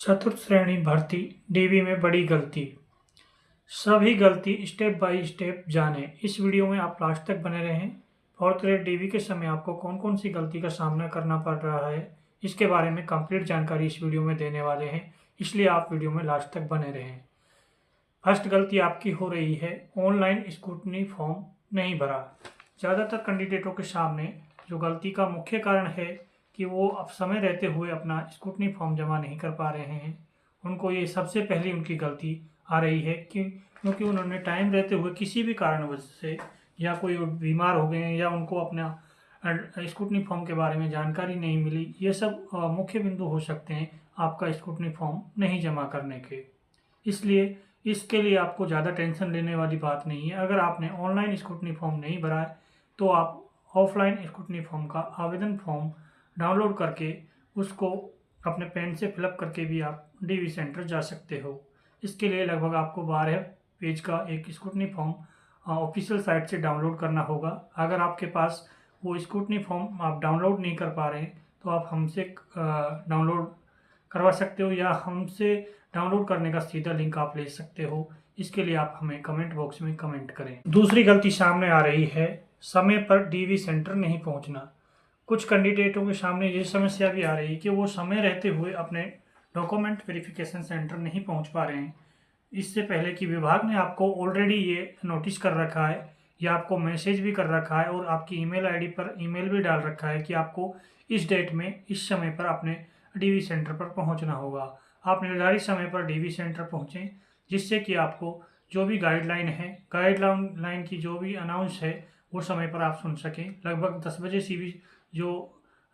चतुर्थ श्रेणी भर्ती डीवी में बड़ी गलती। सभी गलती स्टेप बाय स्टेप जानें। इस वीडियो में आप लास्ट तक बने रहें। फोर्थ ग्रेड डीवी के समय आपको कौन कौन सी गलती का सामना करना पड़ रहा है, इसके बारे में कंप्लीट जानकारी इस वीडियो में देने वाले हैं, इसलिए आप वीडियो में लास्ट तक बने रहें। फर्स्ट गलती आपकी हो रही है, ऑनलाइन स्क्रूटनी फॉर्म नहीं भरा। ज़्यादातर कैंडिडेटों के सामने जो गलती का मुख्य कारण है कि वो अब समय रहते हुए अपना स्क्रूटनी फॉर्म जमा नहीं कर पा रहे हैं। उनको ये सबसे पहली उनकी गलती आ रही है कि क्योंकि उन्होंने टाइम रहते हुए किसी भी कारणवश से या कोई बीमार हो गए हैं या उनको अपना स्क्रूटनी फॉर्म के बारे में जानकारी नहीं मिली। ये सब मुख्य बिंदु हो सकते हैं आपका स्क्रूटनी फॉर्म नहीं जमा करने के। इसलिए इसके लिए आपको ज़्यादा टेंशन लेने वाली बात नहीं है। अगर आपने ऑनलाइन स्क्रूटनी फॉर्म नहीं भरा है तो आप ऑफलाइन स्क्रूटनी फॉर्म का आवेदन फॉर्म डाउनलोड करके उसको अपने पेन से फिलअप करके भी आप डीवी सेंटर जा सकते हो। इसके लिए लगभग आपको 12 पेज का एक स्क्रूटनी फॉर्म ऑफिशियल साइट से डाउनलोड करना होगा। अगर आपके पास वो स्क्रूटनी फॉर्म आप डाउनलोड नहीं कर पा रहे हैं तो आप हमसे डाउनलोड करवा सकते हो या हमसे डाउनलोड करने का सीधा लिंक आप ले सकते हो। इसके लिए आप हमें कमेंट बॉक्स में कमेंट करें। दूसरी गलती सामने आ रही है, समय पर डीवी सेंटर नहीं पहुंचना। कुछ कैंडिडेटों के सामने ये समस्या भी आ रही है कि वो समय रहते हुए अपने डॉक्यूमेंट वेरिफिकेशन सेंटर नहीं पहुंच पा रहे हैं। इससे पहले कि विभाग ने आपको ऑलरेडी ये नोटिस कर रखा है या आपको मैसेज भी कर रखा है और आपकी ईमेल आईडी पर ईमेल भी डाल रखा है कि आपको इस डेट में इस समय पर अपने डीवी सेंटर पर पहुंचना होगा। आप निर्धारित समय पर डीवी सेंटर पहुंचें, जिससे कि आपको जो भी गाइडलाइन की जो भी अनाउंस है वो समय पर आप सुन सकें। लगभग 10 बजे से भी जो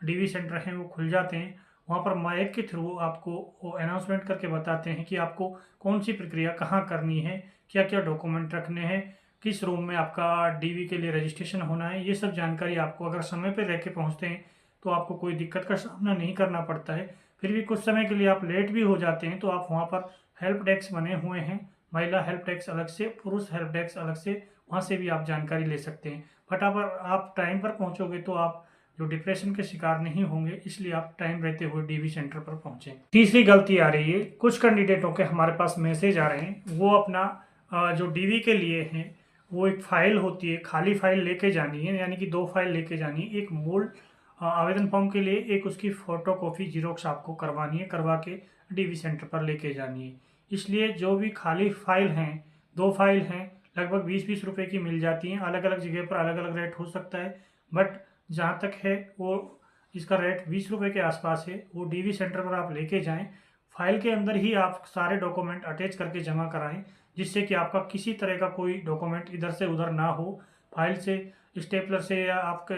डीवी सेंटर हैं वो खुल जाते हैं। वहाँ पर माइक के थ्रू आपको वो अनाउंसमेंट करके बताते हैं कि आपको कौन सी प्रक्रिया कहाँ करनी है, क्या क्या डॉक्यूमेंट रखने हैं, किस रूम में आपका डीवी के लिए रजिस्ट्रेशन होना है। ये सब जानकारी आपको अगर समय पर रह के पहुँचते हैं तो आपको कोई दिक्कत का सामना नहीं करना पड़ता है। फिर भी कुछ समय के लिए आप लेट भी हो जाते हैं तो आप वहाँ पर हेल्प डेस्क बने हुए हैं, महिला हेल्प डेस्क अलग से, पुरुष हेल्प डेस्क अलग से, वहाँ से भी आप जानकारी ले सकते हैं। फटाफट आप टाइम पर पहुँचोगे तो आप जो डिप्रेशन के शिकार नहीं होंगे, इसलिए आप टाइम रहते हुए डीवी सेंटर पर पहुँचें। तीसरी गलती आ रही है, कुछ कैंडिडेटों के हमारे पास मैसेज आ रहे हैं, वो अपना जो डीवी के लिए हैं वो एक फाइल होती है, खाली फाइल लेके जानी है, यानी कि 2 फाइल लेके जानी है। एक मूल आवेदन फॉर्म के लिए, एक उसकी फोटोकॉपी जीरोक्स आपको करवानी है, करवा के डीवी सेंटर पर लेके जानी है। इसलिए जो भी खाली फाइल हैं, 2 फाइल हैं, लगभग 20-20 रुपए की मिल जाती हैं। अलग अलग जगह पर अलग अलग रेट हो सकता है, बट जहाँ तक है वो इसका रेट 20 रुपये के आसपास है। वो डीवी सेंटर पर आप लेके जाएं, फाइल के अंदर ही आप सारे डॉक्यूमेंट अटैच करके जमा कराएं, जिससे कि आपका किसी तरह का कोई डॉक्यूमेंट इधर से उधर ना हो। फाइल से स्टेपलर से या आपका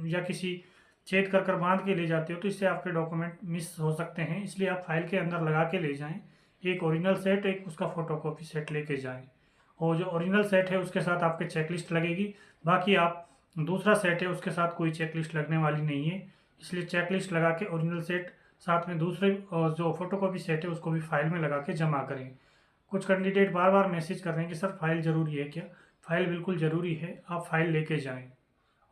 या किसी छेद कर बांध के ले जाते हो तो इससे आपके डॉक्यूमेंट मिस हो सकते हैं। इसलिए आप फाइल के अंदर लगा के ले जाएं। एक ओरिजिनल सेट, एक उसका फोटोकॉपी सेट लेके जाएं, और जो ओरिजिनल सेट है उसके साथ आपके चेकलिस्ट लगेगी। बाकी आप दूसरा सेट है उसके साथ कोई चेकलिस्ट लगने वाली नहीं है, इसलिए चेकलिस्ट लगा के ओरिजिनल सेट साथ में दूसरे और जो फोटोकॉपी सेट है उसको भी फाइल में लगा के जमा करें। कुछ कैंडिडेट बार बार मैसेज कर रहे हैं कि सर फाइल ज़रूरी है क्या? फाइल बिल्कुल ज़रूरी है, आप फाइल लेके जाएं।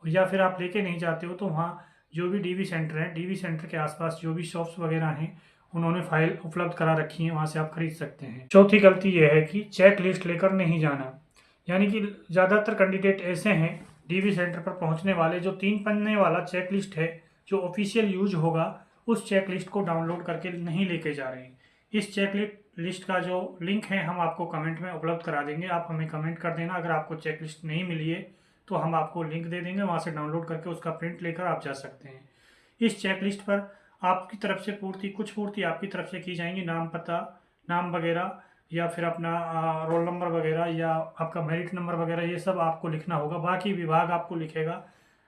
या फिर आप लेके नहीं जाते हो तो वहाँ जो भी डीवी सेंटर है, डीवी सेंटर के आसपास जो भी शॉप्स वगैरह हैं उन्होंने फाइल उपलब्ध करा रखी है, वहाँ से आप खरीद सकते हैं। चौथी गलती यह है कि चेक लिस्ट लेकर नहीं जाना। यानी कि ज़्यादातर कैंडिडेट ऐसे हैं डीवी सेंटर पर पहुँचने वाले, जो 3 पन्ने वाला चेक लिस्ट है जो ऑफिशियल यूज होगा, उस चेक लिस्ट को डाउनलोड करके नहीं लेके जा रहे हैं। इस चेक लिस्ट का जो लिंक है हम आपको कमेंट में उपलब्ध करा देंगे, आप हमें कमेंट कर देना। अगर आपको चेक लिस्ट नहीं मिली है तो हम आपको लिंक दे देंगे, वहाँ से डाउनलोड करके उसका प्रिंट लेकर आप जा सकते हैं। इस चेक लिस्ट पर आपकी तरफ से कुछ पूर्ति आपकी तरफ से की जाएंगी, नाम, पता, नाम वगैरह, या फिर अपना रोल नंबर वगैरह या आपका मेरिट नंबर वगैरह, ये सब आपको लिखना होगा। बाकी विभाग आपको लिखेगा,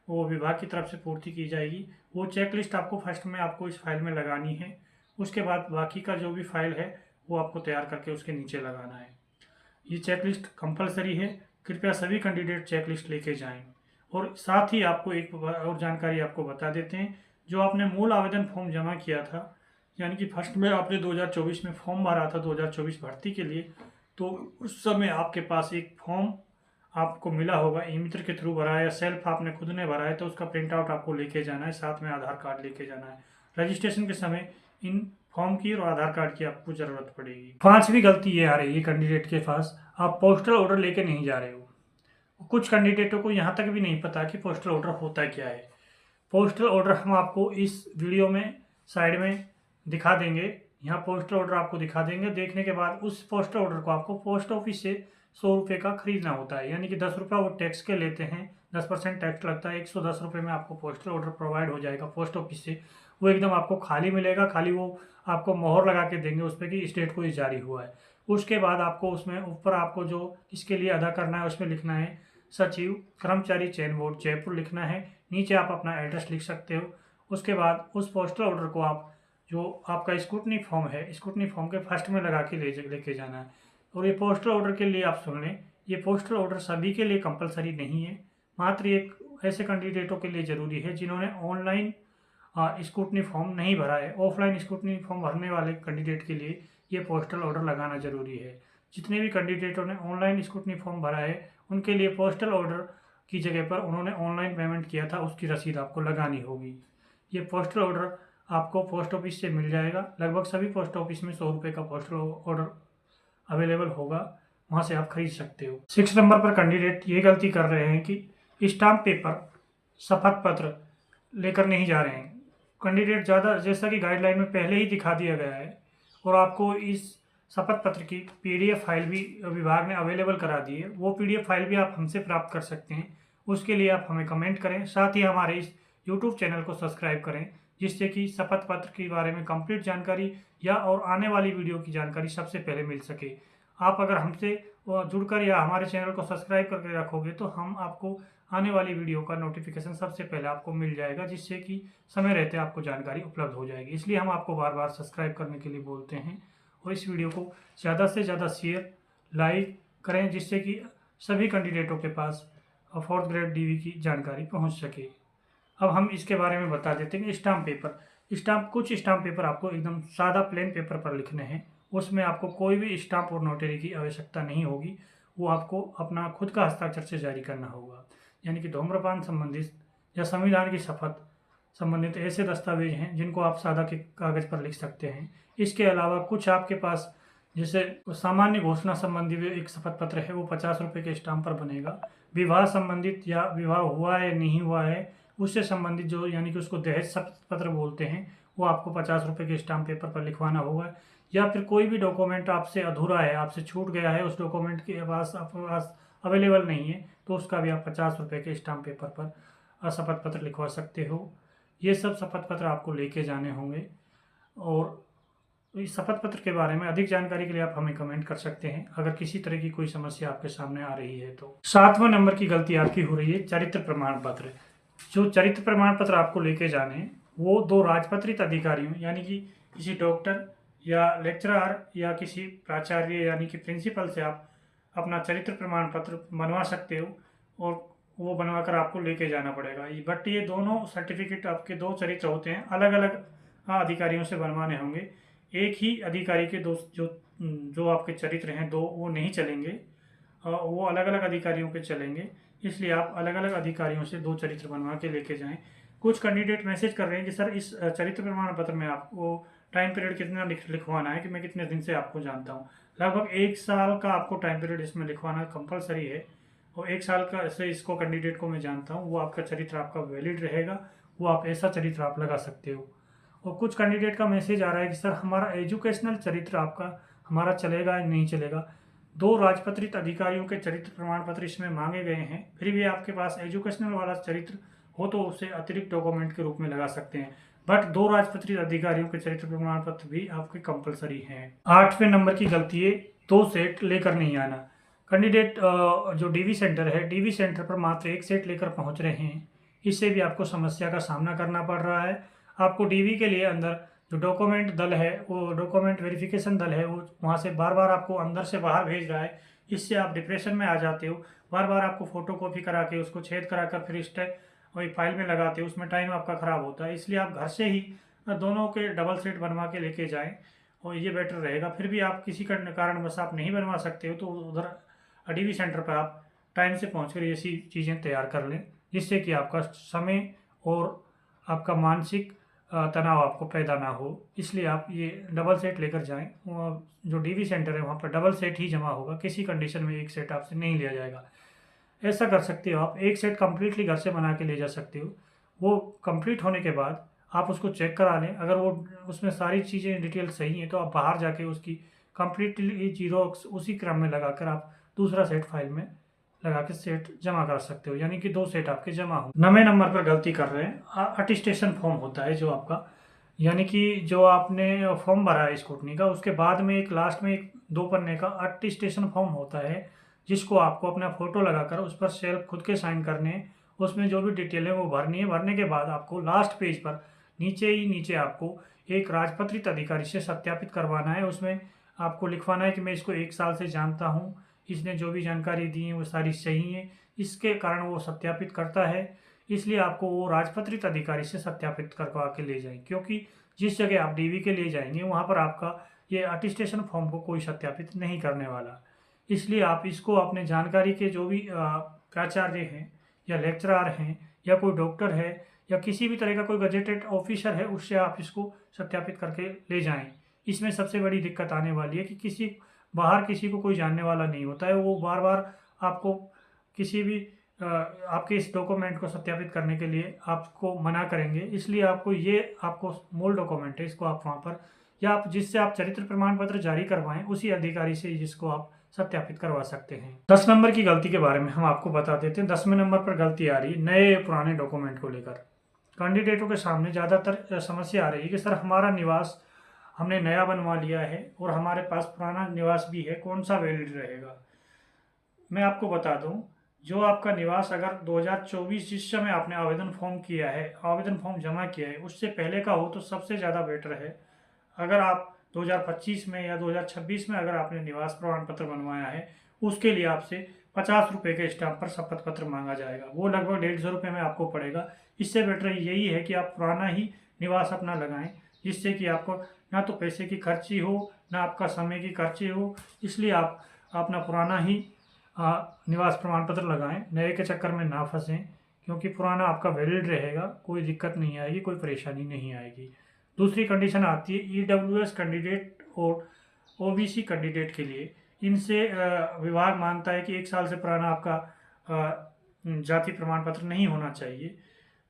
वो विभाग की तरफ से पूर्ति की जाएगी। वो चेक लिस्ट आपको फर्स्ट में आपको इस फाइल में लगानी है, उसके बाद बाकी का जो भी फाइल है वो आपको तैयार करके उसके नीचे लगाना है। ये चेक लिस्ट कंपलसरी है, कृपया सभी कैंडिडेट चेक लिस्ट लेके जाएं। और साथ ही आपको एक और जानकारी आपको बता देते हैं, जो आपने मूल आवेदन फॉर्म जमा किया था, यानी कि फर्स्ट में आपने 2024 में फॉर्म भरा था 2024 भर्ती के लिए, तो उस समय आपके पास एक फॉर्म आपको मिला होगा, ई मित्र के थ्रू भरा है या सेल्फ आपने खुद ने भरा है, तो उसका प्रिंट आउट आपको लेके जाना है, साथ में आधार कार्ड लेके जाना है। रजिस्ट्रेशन के समय इन फॉर्म की और आधार कार्ड की आपको ज़रूरत पड़ेगी। पांचवी गलती ये आ रही है कैंडिडेट के पास, आप पोस्टल ऑर्डर लेके नहीं जा रहे हो। कुछ कैंडिडेटों को यहाँ तक भी नहीं पता कि पोस्टल ऑर्डर होता क्या है। पोस्टल ऑर्डर हम आपको इस वीडियो में साइड में दिखा देंगे। यहाँ पोस्टल ऑर्डर आपको दिखा देंगे। देखने के बाद उस पोस्टल ऑर्डर को आपको पोस्ट ऑफिस से 100 रुपये का खरीदना होता है, यानी कि 10 रुपये वो टैक्स के लेते हैं, 10% टैक्स लगता है। 110 रुपये में आपको पोस्टल ऑर्डर प्रोवाइड हो जाएगा पोस्ट ऑफिस से। वो एकदम आपको खाली मिलेगा, खाली वो आपको मोहर लगा के देंगे उस पर कि स्टेट को ये जारी हुआ है। उसके बाद आपको उसमें ऊपर आपको जो इसके लिए अदा करना है उसमें लिखना है सचिव कर्मचारी चयन बोर्ड जयपुर लिखना है। नीचे आप अपना एड्रेस लिख सकते हो। उसके बाद उस पोस्टल ऑर्डर को आप जो आपका स्क्रूटनी फॉर्म है, स्क्रूटनी फॉर्म के फर्स्ट में लगा के लेके जाना है। और ये पोस्टल ऑर्डर के लिए आप सुन लें, ये पोस्टल ऑर्डर सभी के लिए कंपलसरी नहीं है, मात्र एक ऐसे कैंडिडेटों के लिए ज़रूरी है जिन्होंने ऑनलाइन स्क्रूटनी फॉर्म नहीं भरा है। ऑफलाइन स्क्रूटनी फॉर्म भरने वाले कैंडिडेट के लिए ये पोस्टल ऑर्डर लगाना ज़रूरी है। जितने भी कैंडिडेटों ने ऑनलाइन स्क्रूटनी फॉर्म भरा है उनके लिए पोस्टल ऑर्डर की जगह पर उन्होंने ऑनलाइन पेमेंट किया था उसकी रसीद आपको लगानी होगी। ये पोस्टल ऑर्डर आपको पोस्ट ऑफिस से मिल जाएगा। लगभग सभी पोस्ट ऑफिस में 100 रुपये का पोस्टल ऑर्डर अवेलेबल होगा, वहाँ से आप खरीद सकते हो। 6 नंबर पर कैंडिडेट ये गलती कर रहे हैं कि स्टाम्प पेपर शपथ पत्र लेकर नहीं जा रहे हैं। कैंडिडेट ज़्यादा जैसा कि गाइडलाइन में पहले ही दिखा दिया गया है और आपको इस शपथ पत्र की PDF फाइल भी विभाग ने अवेलेबल करा दी है। वो PDF फाइल भी आप हमसे प्राप्त कर सकते हैं। उसके लिए आप हमें कमेंट करें, साथ ही हमारे इस YouTube चैनल को सब्सक्राइब करें, जिससे कि शपथ पत्र के बारे में कंप्लीट जानकारी या और आने वाली वीडियो की जानकारी सबसे पहले मिल सके। आप अगर हमसे जुड़कर या हमारे चैनल को सब्सक्राइब करके रखोगे तो हम आपको आने वाली वीडियो का नोटिफिकेशन सबसे पहले आपको मिल जाएगा, जिससे कि समय रहते आपको जानकारी उपलब्ध हो जाएगी। इसलिए हम आपको बार बार सब्सक्राइब करने के लिए बोलते हैं और इस वीडियो को ज़्यादा से ज़्यादा शेयर लाइक करें, जिससे कि सभी कैंडिडेटों के पास 4th ग्रेड DV की जानकारी पहुंच सके। अब हम इसके बारे में बता देते हैं। स्टाम्प पेपर, कुछ स्टाम्प पेपर आपको एकदम सादा प्लेन पेपर पर लिखने हैं। उसमें आपको कोई भी स्टाम्प और नोटरी की आवश्यकता नहीं होगी। वो आपको अपना खुद का हस्ताक्षर से जारी करना होगा, यानी कि धूम्रपान संबंधित या संविधान की शपथ संबंधित ऐसे दस्तावेज हैं जिनको आप सादा के कागज़ पर लिख सकते हैं। इसके अलावा कुछ आपके पास जैसे सामान्य घोषणा संबंधी एक शपथ पत्र है, वो 50 रुपये के स्टाम्प पर बनेगा। विवाह संबंधित या विवाह हुआ है नहीं हुआ है उससे संबंधित जो यानी कि उसको दहेज शपथ पत्र बोलते हैं, वो आपको 50 रुपये के स्टाम्प पेपर पर लिखवाना होगा। या फिर कोई भी डॉक्यूमेंट आपसे अधूरा है, आपसे छूट गया है, उस डॉक्यूमेंट के पास आपके पास अवेलेबल नहीं है, तो उसका भी आप 50 रुपये के स्टाम्प पेपर पर शपथ पत्र लिखवा सकते हो। ये सब शपथ पत्र आपको लेके जाने होंगे। और इस शपथ पत्र के बारे में अधिक जानकारी के लिए आप हमें कमेंट कर सकते हैं अगर किसी तरह की कोई समस्या आपके सामने आ रही है तो। 7वां नंबर की गलती आपकी हो रही है चरित्र प्रमाण पत्र। जो चरित्र प्रमाण पत्र आपको लेके जाने हैं वो 2 राजपत्रित अधिकारियों यानी कि किसी डॉक्टर या लेक्चरर या किसी प्राचार्य यानी कि प्रिंसिपल से आप अपना चरित्र प्रमाण पत्र बनवा सकते हो और वो बनवा कर आपको लेके जाना पड़ेगा। बट ये दोनों सर्टिफिकेट आपके 2 चरित्र होते हैं, अलग अलग अधिकारियों से बनवाने होंगे। एक ही अधिकारी के जो आपके चरित्र हैं 2 वो नहीं चलेंगे, वो अलग अलग अधिकारियों के चलेंगे। इसलिए आप अलग अलग अधिकारियों से 2 चरित्र बनवा के लेके जाएं। कुछ कैंडिडेट मैसेज कर रहे हैं कि सर इस चरित्र प्रमाण पत्र में आपको टाइम पीरियड कितना लिखवाना है कि मैं कितने दिन से आपको जानता हूँ। लगभग 1 साल का आपको टाइम पीरियड इसमें लिखवाना कंपलसरी है और 1 साल का से इसको कैंडिडेट को मैं जानता हूँ, वो आपका चरित्र आपका वैलिड रहेगा, वो आप ऐसा चरित्र आप लगा सकते हो। और कुछ कैंडिडेट का मैसेज आ रहा है कि सर हमारा एजुकेशनल चरित्र आपका हमारा चलेगा या नहीं चलेगा। 2 राजपत्रित अधिकारियों के चरित्र प्रमाण पत्र इसमें मांगे गए हैं, फिर भी आपके पास एजुकेशनल वाला चरित्र हो तो उसे अतिरिक्त डॉक्यूमेंट के रूप में लगा सकते हैं। बट 2 राजपत्रित अधिकारियों के चरित्र प्रमाण पत्र भी आपके कंपलसरी हैं। 8वें नंबर की गलती है 2 सेट लेकर नहीं आना। कैंडिडेट जो DV सेंटर है, DV सेंटर पर मात्र 1 सेट लेकर पहुंच रहे हैं, इससे भी आपको समस्या का सामना करना पड़ रहा है। आपको DV के लिए अंदर जो डॉक्यूमेंट दल है, वो डॉक्यूमेंट वेरिफिकेशन दल है, वो वहाँ से बार बार आपको अंदर से बाहर भेज रहा है। इससे आप डिप्रेशन में आ जाते हो। बार बार आपको फोटो कॉपी करा के उसको छेद करा कर फिर वही फाइल में लगाते हो, उसमें टाइम आपका ख़राब होता है। इसलिए आप घर से ही दोनों के डबल सेट बनवा के लेके जाएं और ये बेटर रहेगा। फिर भी आप किसी कारणवश आप नहीं बनवा सकते हो तो उधर DV सेंटर पर आप टाइम से पहुँच कर ऐसी चीज़ें तैयार कर लें, जिससे कि आपका समय और आपका मानसिक तनाव आपको पैदा ना हो, इसलिए आप ये डबल सेट लेकर जाएं। जो डीवी सेंटर है वहाँ पर डबल सेट ही जमा होगा, किसी कंडीशन में एक सेट आपसे नहीं लिया जाएगा। ऐसा कर सकते हो आप, एक सेट कम्प्लीटली घर से बना के ले जा सकते हो। वो कंप्लीट होने के बाद आप उसको चेक करा लें, अगर वो उसमें सारी चीज़ें डिटेल सही हैं तो आप बाहर जाके उसकी कम्प्लीटली जीरोक्स उसी क्रम में लगाकर आप दूसरा सेट फाइल में लगा के सेट जमा कर सकते हो, यानी कि 2 सेट आपके जमा हो। 9वें नंबर पर गलती कर रहे हैं। अटेस्टेशन फॉर्म होता है जो आपका, यानी कि जो आपने फॉर्म भरा है स्कूटनी का, उसके बाद में एक लास्ट में एक 2 पन्ने का अटेस्टेशन फॉर्म होता है, जिसको आपको अपना फ़ोटो लगाकर उस पर सेल्फ खुद के साइन करने हैं। उसमें जो भी डिटेल है वो भरनी है। भरने के बाद आपको लास्ट पेज पर नीचे आपको एक राजपत्रित अधिकारी से सत्यापित करवाना है। उसमें आपको लिखवाना है कि मैं इसको 1 साल से जानता हूँ, इसने जो भी जानकारी दी है वो सारी सही है, इसके कारण वो सत्यापित करता है। इसलिए आपको वो राजपत्रित अधिकारी से सत्यापित करवा के ले जाएं, क्योंकि जिस जगह आप डीवी के लिए जाएंगे वहाँ पर आपका ये अटेस्टेशन फॉर्म को कोई सत्यापित नहीं करने वाला। इसलिए आप इसको अपने जानकारी के जो भी प्राचार्य हैं या लेक्चरार हैं या कोई डॉक्टर है या किसी भी तरह का कोई गजेटेड ऑफिसर है, उससे आप इसको सत्यापित करके ले जाएं। इसमें सबसे बड़ी दिक्कत आने वाली है कि बाहर किसी को कोई जानने वाला नहीं होता है, वो बार बार आपको किसी भी आपके इस डॉक्यूमेंट को सत्यापित करने के लिए आपको मना करेंगे। इसलिए आपको मूल डॉक्यूमेंट है, इसको आप वहाँ पर या आप जिससे आप चरित्र प्रमाण पत्र जारी करवाएं उसी अधिकारी से जिसको आप सत्यापित करवा सकते हैं। 10 नंबर की गलती के बारे में हम आपको बता देते हैं। 10वें नंबर पर गलती आ रही है नए पुराने डॉक्यूमेंट को लेकर। कैंडिडेटों के सामने ज़्यादातर समस्या आ रही है कि सर हमारा निवास हमने नया बनवा लिया है और हमारे पास पुराना निवास भी है, कौन सा वैलिड रहेगा। मैं आपको बता दूं, जो आपका निवास अगर 2024 जिस समय आपने आवेदन फॉर्म किया है, आवेदन फॉर्म जमा किया है, उससे पहले का हो तो सबसे ज़्यादा बेटर है। अगर आप 2025 में या 2026 में अगर आपने निवास प्रमाण पत्र बनवाया है, उसके लिए आपसे 50 रुपये के स्टाम्प पर शपथ पत्र मांगा जाएगा। वो लगभग 150 रुपये में आपको पड़ेगा। इससे बेटर यही है कि आप पुराना ही निवास अपना लगाएं, जिससे कि आपको ना तो पैसे की खर्ची हो ना आपका समय की खर्ची हो। इसलिए आप अपना पुराना ही निवास प्रमाण पत्र लगाएं, नए के चक्कर में ना फंसें, क्योंकि पुराना आपका वैलिड रहेगा, कोई दिक्कत नहीं आएगी, कोई परेशानी नहीं आएगी। दूसरी कंडीशन आती है ईडब्ल्यूएस कैंडिडेट और ओबीसी कैंडिडेट के लिए। इनसे विभाग मानता है कि 1 साल से पुराना आपका जाति प्रमाण पत्र नहीं होना चाहिए,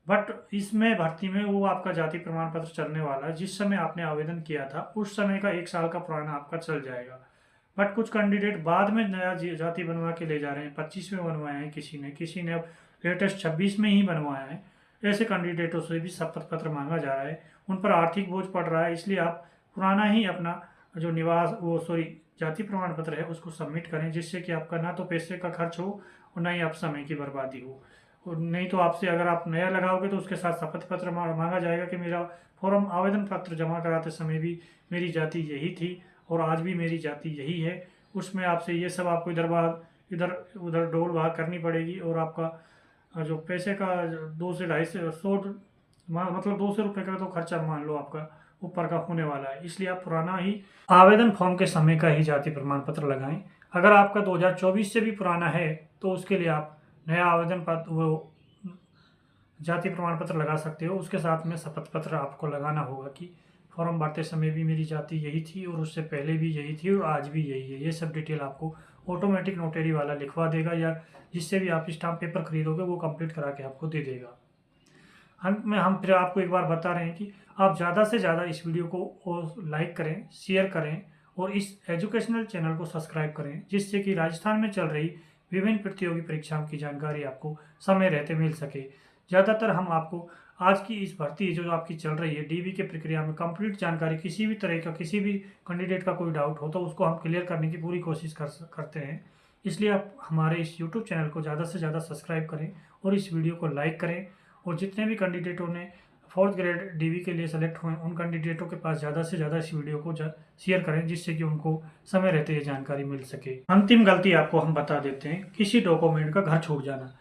बट इसमें भर्ती में वो आपका जाति प्रमाण पत्र चलने वाला है जिस समय आपने आवेदन किया था उस समय का 1 साल का पुराना आपका चल जाएगा। बट कुछ कैंडिडेट बाद में नया जाति बनवा के ले जा रहे हैं, 25 में बनवाया है किसी ने अब लेटेस्ट 26 में ही बनवाया है। ऐसे कैंडिडेटों से भी शपथ पत्र मांगा जा रहा है, उन पर आर्थिक बोझ पड़ रहा है। इसलिए आप पुराना ही अपना जो जाति प्रमाण पत्र है उसको सबमिट करें, जिससे कि आपका ना तो पैसे का खर्च हो और ना ही आप समय की बर्बादी हो। और नहीं तो आपसे अगर आप नया लगाओगे तो उसके साथ शपथ पत्र मांगा जाएगा कि मेरा फॉर्म आवेदन पत्र जमा कराते समय भी मेरी जाति यही थी और आज भी मेरी जाति यही है। उसमें आपसे ये सब आपको इधर उधर डोल भाग करनी पड़ेगी और आपका जो पैसे का 200 से 250 मतलब 200 रुपये का तो खर्चा मान लो आपका ऊपर का होने वाला है। इसलिए आप पुराना ही आवेदन फॉर्म के समय का ही जाति प्रमाण पत्र लगाएं। अगर आपका 2024 से भी पुराना है तो उसके लिए आप नया आवेदन पत्र वो जाति प्रमाण पत्र लगा सकते हो। उसके साथ में शपथ पत्र आपको लगाना होगा कि फॉर्म भरते समय भी मेरी जाति यही थी और उससे पहले भी यही थी और आज भी यही है। ये सब डिटेल आपको ऑटोमेटिक नोटरी वाला लिखवा देगा, या जिससे भी आप स्टाम्प पेपर खरीदोगे वो कंप्लीट करा के आपको दे देगा। अंत में हम फिर आपको एक बार बता रहे हैं कि आप ज़्यादा से ज़्यादा इस वीडियो को लाइक करें, शेयर करें और इस एजुकेशनल चैनल को सब्सक्राइब करें, जिससे कि राजस्थान में चल रही विभिन्न प्रतियोगी परीक्षाओं की जानकारी आपको समय रहते मिल सके। ज़्यादातर हम आपको आज की इस भर्ती जो आपकी चल रही है डीवी के प्रक्रिया में कंप्लीट जानकारी, किसी भी तरह का किसी भी कैंडिडेट का कोई डाउट हो तो उसको हम क्लियर करने की पूरी कोशिश करते हैं। इसलिए आप हमारे इस यूट्यूब चैनल को ज़्यादा से ज़्यादा सब्सक्राइब करें और इस वीडियो को लाइक करें। और जितने भी कैंडिडेटों ने 4th ग्रेड डीवी के लिए सेलेक्ट हुए उन कैंडिडेटों के पास ज़्यादा से ज़्यादा इस वीडियो को शेयर करें, जिससे कि उनको समय रहते ये जानकारी मिल सके। अंतिम गलती आपको हम बता देते हैं, किसी डॉक्यूमेंट का घर छूट जाना।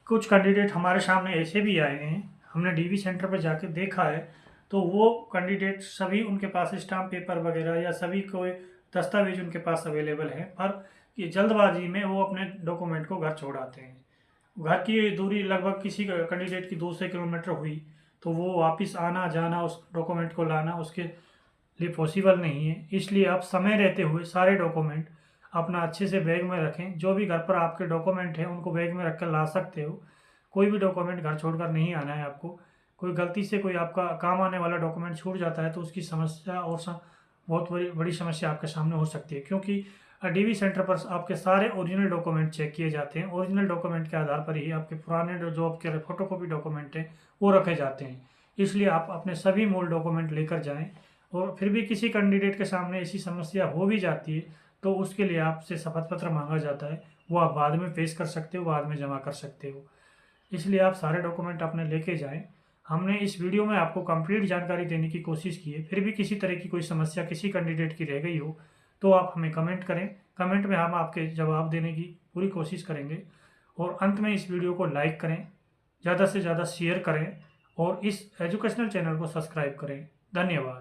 कुछ कैंडिडेट हमारे सामने ऐसे भी आए हैं, हमने डीवी सेंटर पर जाके देखा है, तो वो कैंडिडेट सभी उनके पास स्टाम्प पेपर वगैरह या सभी कोई दस्तावेज उनके पास अवेलेबल हैं, पर ये जल्दबाजी में वो अपने डॉक्यूमेंट को घर छोड़ आते हैं। घर की दूरी लगभग किसी कैंडिडेट की 200 किलोमीटर हुई, तो वो वापस आना जाना उस डॉक्यूमेंट को लाना उसके लिए पॉसिबल नहीं है। इसलिए आप समय रहते हुए सारे डॉक्यूमेंट अपना अच्छे से बैग में रखें। जो भी घर पर आपके डॉक्यूमेंट हैं उनको बैग में रख कर ला सकते हो। कोई भी डॉक्यूमेंट घर छोड़कर नहीं आना है आपको। कोई गलती से कोई आपका काम आने वाला डॉक्यूमेंट छूट जाता है तो उसकी समस्या और बहुत बड़ी बड़ी समस्या आपके सामने हो सकती है, क्योंकि डीवी सेंटर पर आपके सारे ओरिजिनल डॉक्यूमेंट चेक किए जाते हैं। ओरिजिनल डॉक्यूमेंट के आधार पर ही आपके पुराने जो आपके फोटोकॉपी डॉक्यूमेंट हैं वो रखे जाते हैं। इसलिए आप अपने सभी मूल डॉक्यूमेंट लेकर जाएं। और फिर भी किसी कैंडिडेट के सामने ऐसी समस्या हो भी जाती है तो उसके लिए आपसे शपथ पत्र मांगा जाता है, वो आप बाद में पेश कर सकते हो, बाद में जमा कर सकते हो। इसलिए आप सारे डॉक्यूमेंट अपने लेके जाएं। हमने इस वीडियो में आपको कंप्लीट जानकारी देने की कोशिश की है। फिर भी किसी तरह की कोई समस्या किसी कैंडिडेट की रह गई हो तो आप हमें कमेंट करें। कमेंट में हम आपके जवाब देने की पूरी कोशिश करेंगे। और अंत में इस वीडियो को लाइक करें, ज़्यादा से ज़्यादा शेयर करें और इस एजुकेशनल चैनल को सब्सक्राइब करें। धन्यवाद।